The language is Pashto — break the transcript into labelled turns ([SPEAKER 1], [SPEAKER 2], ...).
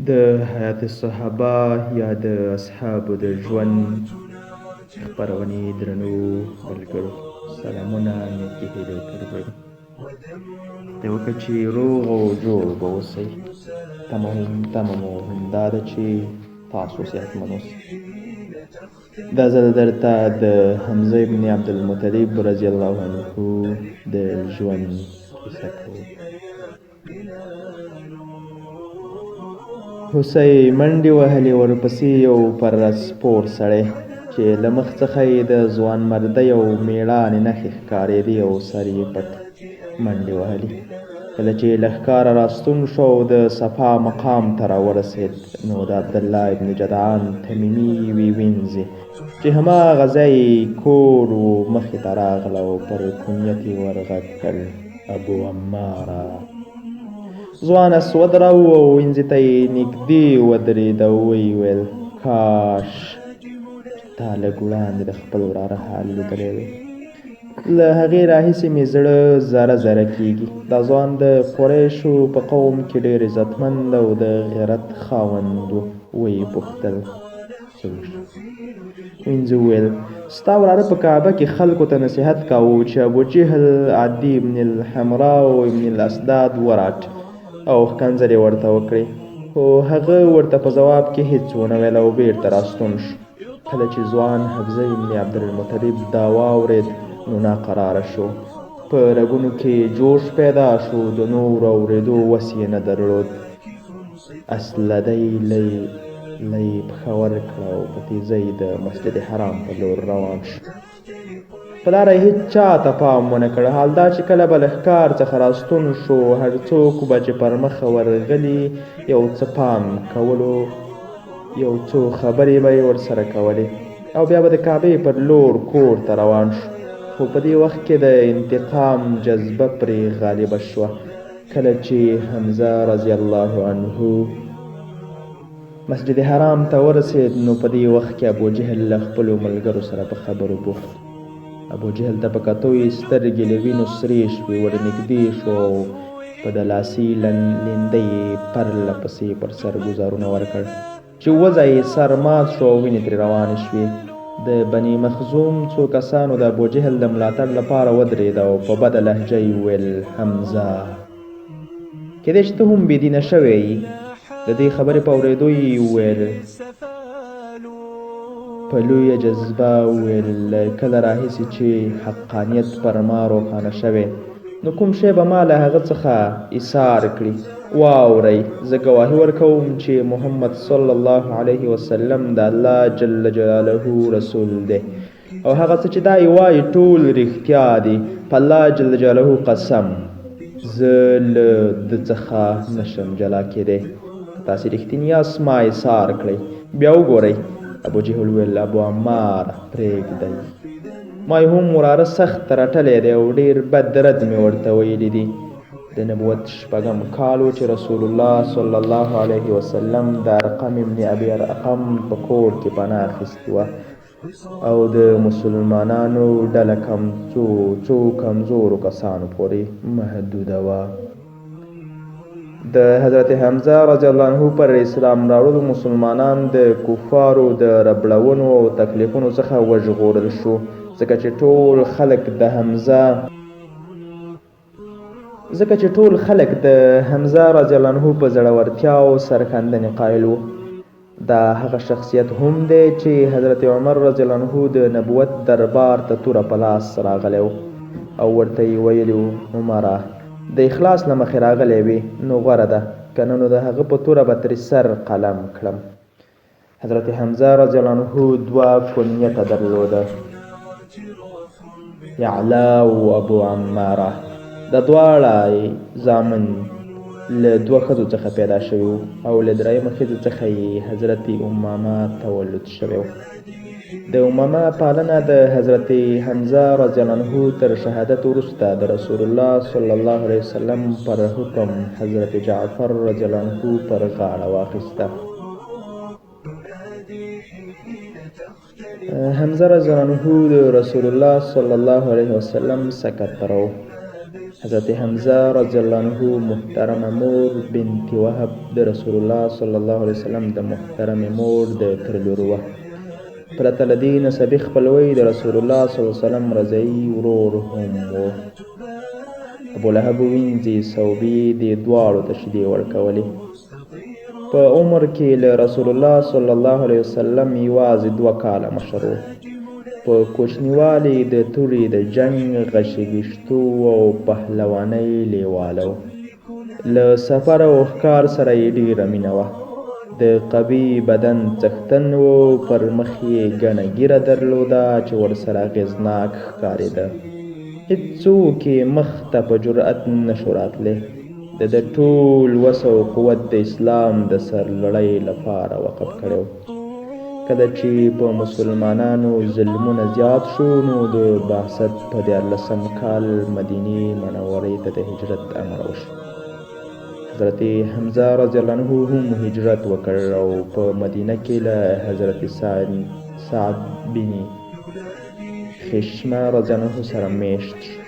[SPEAKER 1] د حیات الصحابه یا د اصحابو د ژوند خپرونې درنو ملګرو سلامونه نیکې هیلې درلرو د وکړه چې روغ او جوړ به اوسئ تمه مو همدا ده چې تاسو صحتمند اوسئ دا زه درته د حمزه ابن عبدالمطلب رضی الله عنه د ژوند کیسه کوم هوسۍ منډې وهلې ورپسې یو پر سپور سړی چې له مخ څخه یې د ځوانمردۍ او مېړانې نښې ښکارېدې او سر یې پټ منډې وهلې کله چې له ښکاره راستون شو او د صفا مقام ته راورسېد نو د عبدالله ابن جدعان تمیمي یوې وینځې چې هماغه ځای کور و مخې ته راغله او پر کنیت یې ورغږ کړ ابو عماره ځوان اسود راووت او وینځې ته یې نږدې ودرېد او ویې ویل کاش تا لږ وړاندې د خپل وراره حال لیدلی وی له هغې راهیسې مې زړه ذره ذره کېږي دا ځوان د قریشو په قوم کې ډېر عزتمند او د غیرت خاوند و ویې پوښتل څه وشو وینځه وویل ستا وراره په کعبه کې خلکو ته نصیحت کاوه چې ابوجهل عدي ابن الحمرا او ابن الاسداد وراټ او ښکنځلې ورته وکړې خو هغه ورته په ځواب کې هیڅ ونه ویل او بېرته راستون شو کله چې ځوان حمزه ابن عبدالمطلب دا واورېد نو ناقراره شو په رګونو کې جوش پیدا شو د نور اورېدو وس یې نه درلود اسلدی لی پښه ورکړه او په تیزۍ د مسجد حرام په لور روان شو په لاره یې هېڅ چا ته پام ونه کړ حال دا چې کله به له ښکار څخه راستون شو هر څوک به چې پر مخه ورغلي یو څه پام کولو یو څو خبرې به یې ورسره کولې او بیا به د کعبې پر لور کور ته روان شو خو په دې وخت کې د انتقام جذبه پرې غالبه شوه کله چې حمزه رضی الله عنه مسجد حرام ته ورسېد نو په دې وخت کې ابوجهل له خپلو ملګرو سره په خبرو بوخت ابوجهل ته په کتو یې سترګې له وینو سرې شوې ورنږدې شو او په د لاسي لنده یې پرله پسې پر سر ګوزارونه ورکړ چې وځه یې سر مات شو او وینې ترې روانې شوې د بني مخزوم څو کسانو د ابوجهل د ملاتړ لپاره ودرېده او په بده لهجه یې وویل حمزه کیدای شي ته هم بېدینه شوی یې د دې خبرې په اورېدو یې وویل په لویه جذبه وویل کله راهیسې چې حقانیت پر ما روښانه شوی نو کوم شی به ما له هغه څخه ایثار کړي واورئ زه ګواهي ورکوم چې محمد صلی الله علیه وسلم د الله جل جلاله رسول دی او هغه څه چې دا یې وایي ټول رښتیا دي په الله جل جلاله قسم زه له ده څخه نشم جلا کېدی تاسې رښتیني یاست ما ایثار کړئ بیا وګورئ ابوجهل وویل ابو عمار پرېږدئ ما یې هم وراره سخت رټلی دی او ډېر بد رد مې ورته ویلي دي د نبوت شپږم کال و چې رسول الله صلی الله علیه وسلم د ارقم ابن ابي ارقم په کور کې پناه اخیستې وه او د مسلمانانو ډله څو کمزورو کسانو پورې محدوده وه د حضرت حمزه رضی الله عنه پر اسلام راوړلو مسلمانان د کفارو د ربړونو او تکلیفونو څخه وژغورل شو ځکه چې ټول خلک د حمزه رضی الله عنه په زړورتیا او سرښندنې قایل وو دا هغه شخصیت هم دی چې حضرت عمر رضی الله عنه د نبوت دربار ته توره په لاس راغلی او ورته یې ویلي وو عمره د اخلاص له مخې راغلی وي نو غوره ده که نه نو د هغه په توره به ترې سر قلم کړم حضرت حمزه رضی الله عنه دوه کنیته درلوده یعلا او ابو عماره دا دواړه زامن له دوه ښځو څخه پیدا شوي وو او له درېیمه ښځې څخه یې حضرت امامه تولد شوی و د امامه پالنه د حضرت حمزه رضی الله عنه تر شهادت وروسته د رسول الله صلی الله علیه وسلم پر حکم حضرت جعفر رضی الله عنه پر غاړه واخیسته حمزه رضی الله عنه د رسول الله صلی الله علیه وسلم سکتر و حضرت حمزه رضی الله عنه محترمه مور بنت وهب د رسول الله صلی الله علیه وسلم د محترمې مور د ترلور وه. پرته له دې نسبي خپلوۍ د رسول الله صلی الله علیه وسلم رضعي ورور هم و. ابولهب وینځې صوبې دې دواړو ته شیدې ورکولې. په عمر کې له رسول الله صلی الله علیه وسلم یوازې 2 کاله مشر و. په کوچنیوالي د تورې د جنګ غشي ویشتو او پهلوانۍ لیواله و. له سفر او ښکار سره یې ډېره مینه وه. د قوي بدن څښتن و. پر مخ یې ګڼه ږیره درلوده چې ورسره اغېزناک ښکارېده. هېڅوک یې مخ ته په جرأت نشو راتلی. د ټول وس او قوت د اسلام د سرلوړۍ لپاره وقف کړی و. کله چې په مسلمانانو ظلمونه زیات شو نو د بعثت په 14 کال مدینې منورې ته د هجرت امر وشو. حضرت حمزه رضی الله عنه هم هجرت وکړ او په مدینه کې له حضرت سعد بن خشمه رضی الله عنه سره میشت شو.